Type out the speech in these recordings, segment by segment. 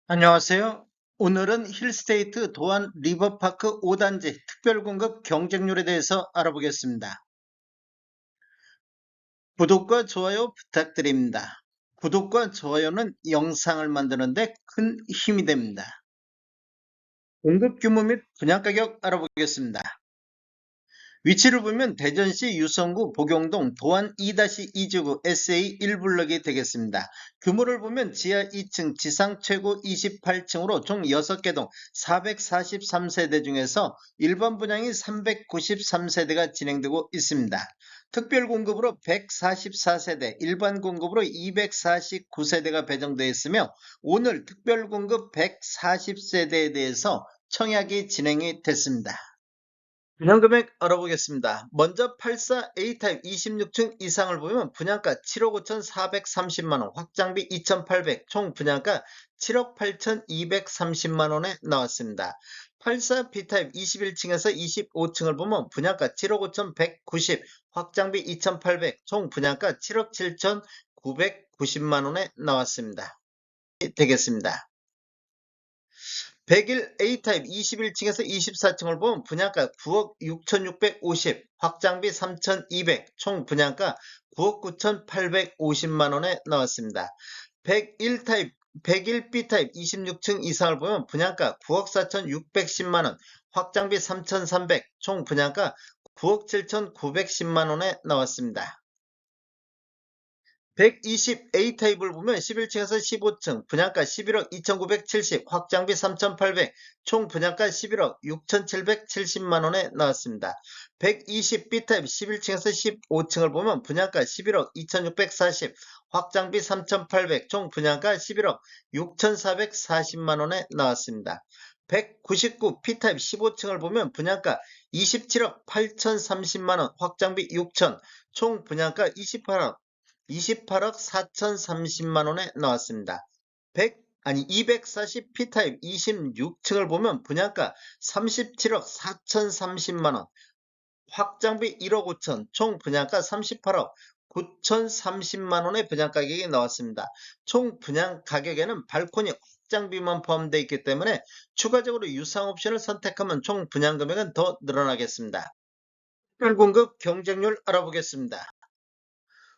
안녕하세요. 오늘은 힐스테이트 도안 리버파크 5단지 특별공급 경쟁률에 대해서 알아보겠습니다. 구독과 좋아요 부탁드립니다. 구독과 좋아요는 영상을 만드는데 큰 힘이 됩니다. 공급 규모 및 분양가격 알아보겠습니다. 위치를 보면 대전시 유성구 복용동 도안 2-2지구 SA 1블럭이 되겠습니다. 규모를 보면 지하 2층 지상 최고 28층으로 총 6개 동 443세대 중에서 일반 분양이 393세대가 진행되고 있습니다. 특별 공급으로 144세대, 일반 공급으로 249세대가 배정되어 있으며 오늘 특별 공급 140세대에 대해서 청약이 진행이 됐습니다. 분양금액 알아보겠습니다. 먼저 84A 타입 26층 이상을 보면 분양가 7억 5,430만원, 확장비 2,800, 총 분양가 7억 8,230만원에 나왔습니다. 84B 타입 21층에서 25층을 보면 분양가 7억 5,190, 확장비 2,800, 총 분양가 7억 7,990만원에 나왔습니다. 되겠습니다. 101 A타입 21층에서 24층을 보면 분양가 9억 6,650, 확장비 3,200, 총 분양가 9억 9,850만원에 나왔습니다. 101 타입 101B 타입 26층 이상을 보면 분양가 9억 4,610만원, 확장비 3,300, 총 분양가 9억 7,910만원에 나왔습니다. 120A 타입을 보면 11층에서 15층 분양가 11억 2,970, 확장비 3,800, 총 분양가 11억 6,770만원에 나왔습니다. 120B 타입 11층에서 15층을 보면 분양가 11억 2,640, 확장비 3,800, 총 분양가 11억 6,440만원에 나왔습니다. 199 P타입 15층을 보면 분양가 27억 8,030만원, 확장비 6천, 총 분양가 28억 4,030만원에 나왔습니다. 240 P타입 26층을 보면 분양가 37억 4,030만원, 확장비 1억 5천, 총 분양가 38억 9,030만원의 분양가격이 나왔습니다. 총 분양가격에는 발코니 확장비만 포함되어 있기 때문에 추가적으로 유상 옵션을 선택하면 총 분양금액은 더 늘어나겠습니다. 특별공급 경쟁률 알아보겠습니다.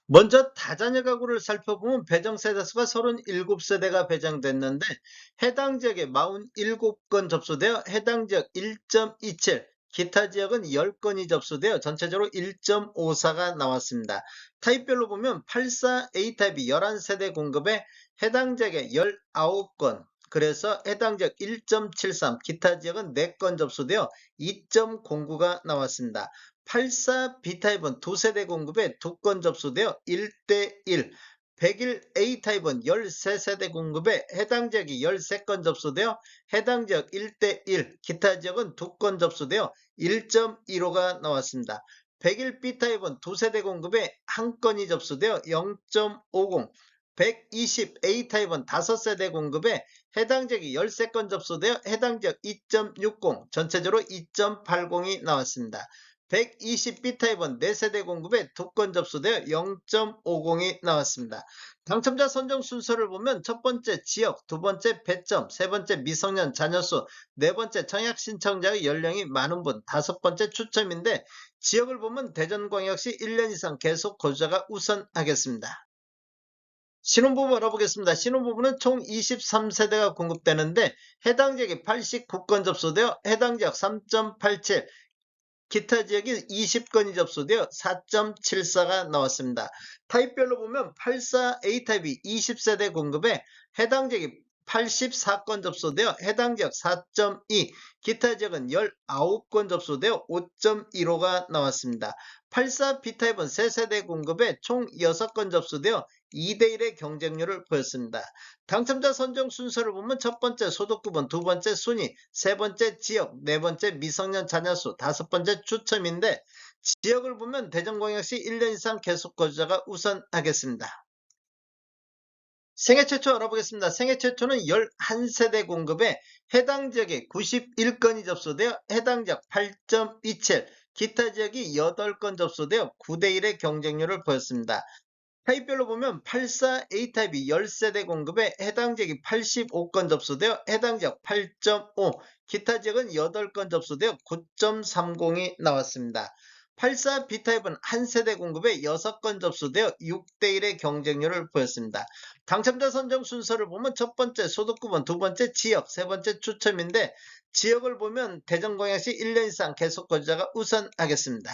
먼저 다자녀 가구를 살펴보면 배정 세대수가 37세대가 배정됐는데 해당 지역에 47건 접수되어 해당 지역 1.27, 기타 지역은 10건이 접수되어 전체적으로 1.54가 나왔습니다. 타입별로 보면 84A 타입이 11세대 공급에 해당 지역에 19건, 그래서 해당 지역 1.73, 기타 지역은 4건 접수되어 2.09가 나왔습니다. 84B 타입은 2세대 공급에 2건 접수되어 1대1, 101 A 타입은 13세대 공급에 해당 지역이 13건 접수되어 해당 지역 1대1, 기타 지역은 2건 접수되어 1.15가 나왔습니다. 101 B 타입은 2세대 공급에 1건이 접수되어 0.50, 120 A 타입은 5세대 공급에 해당 지역이 13건 접수되어 해당 지역 2.60, 전체적으로 2.80이 나왔습니다. 120B 타입은 4세대 공급에 2건 접수되어 0.50이 나왔습니다. 당첨자 선정 순서를 보면 첫 번째 지역, 두 번째 배점, 세 번째 미성년 자녀수, 네 번째 청약 신청자의 연령이 많은 분, 다섯 번째 추첨인데 지역을 보면 대전광역시 1년 이상 계속 거주자가 우선하겠습니다. 신혼부부 알아보겠습니다. 신혼부부는 총 23세대가 공급되는데 해당 지역이 89건 접수되어 해당 지역 3.87, 기타 지역이 20건이 접수되어 4.74가 나왔습니다. 타입별로 보면 84A 타입이 20세대 공급에 해당 지역이 84건 접수되어 해당 지역 4.2, 기타 지역은 19건 접수되어 5.15가 나왔습니다. 84B 타입은 3세대 공급에 총 6건 접수되어 2대1의 경쟁률을 보였습니다. 당첨자 선정 순서를 보면 첫 번째 소득급은, 두 번째 순위, 세 번째 지역, 네 번째 미성년 자녀수, 다섯 번째 추첨인데 지역을 보면 대전광역시 1년 이상 계속 거주자가 우선하겠습니다. 생애 최초 알아보겠습니다. 생애 최초는 11세대 공급에 해당 지역에 91건이 접수되어 해당 지역 8.27, 기타 지역이 8건 접수되어 9대1의 경쟁률을 보였습니다. 타입별로 보면 84A타입이 10세대 공급에 해당 지역이 85건 접수되어 해당 지역 8.5, 기타 지역은 8건 접수되어 9.30이 나왔습니다. 84B타입은 한 세대 공급에 6건 접수되어 6대1의 경쟁률을 보였습니다. 당첨자 선정 순서를 보면 첫 번째 소득구분, 두 번째 지역, 세 번째 추첨인데 지역을 보면 대전광역시 1년 이상 계속 거주자가 우선하겠습니다.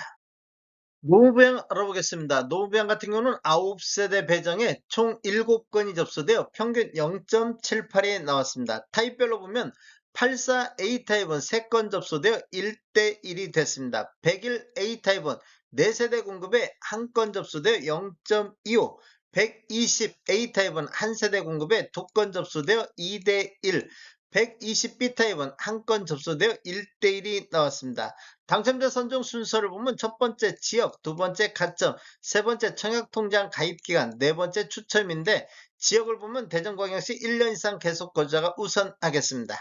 노후부양 알아보겠습니다. 노후부양 같은 경우는 9세대 배정에 총 7건이 접수되어 평균 0.78이 나왔습니다. 타입별로 보면 84A 타입은 3건 접수되어 1대1이 됐습니다. 101A 타입은 4세대 공급에 1건 접수되어 0.25, 120A 타입은 1세대 공급에 2건 접수되어 2대1, 120B 타입은 1건 접수되어 1대1이 나왔습니다. 당첨자 선정 순서를 보면 첫 번째 지역, 두 번째 가점, 세 번째 청약통장 가입기간, 네 번째 추첨인데 지역을 보면 대전광역시 1년 이상 계속 거주자가 우선하겠습니다.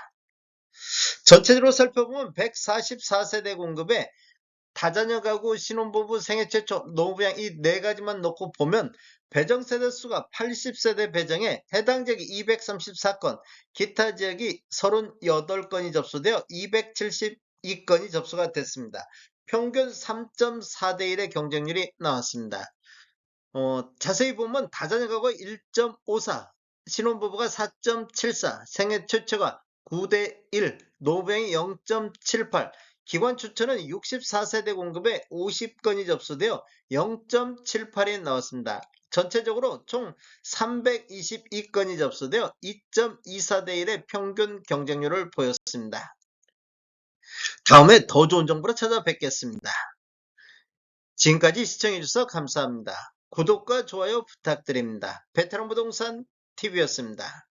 전체적으로 살펴보면 144세대 공급에 다자녀 가구, 신혼부부, 생애 최초, 노후부양 이 네 가지만 놓고 보면 배정 세대 수가 80세대 배정에 해당 지역이 234건, 기타 지역이 38건이 접수되어 272건이 접수가 됐습니다. 평균 3.4대1의 경쟁률이 나왔습니다. 자세히 보면 다자녀 가구가 1.54, 신혼부부가 4.74, 생애 최초가 9대1, 노후부양이 0.78, 기관 추천은 64세대 공급에 50건이 접수되어 0.78이 나왔습니다. 전체적으로 총 322건이 접수되어 2.24대1의 평균 경쟁률을 보였습니다. 다음에 더 좋은 정보로 찾아뵙겠습니다. 지금까지 시청해주셔서 감사합니다. 구독과 좋아요 부탁드립니다. 베테랑 부동산 TV였습니다.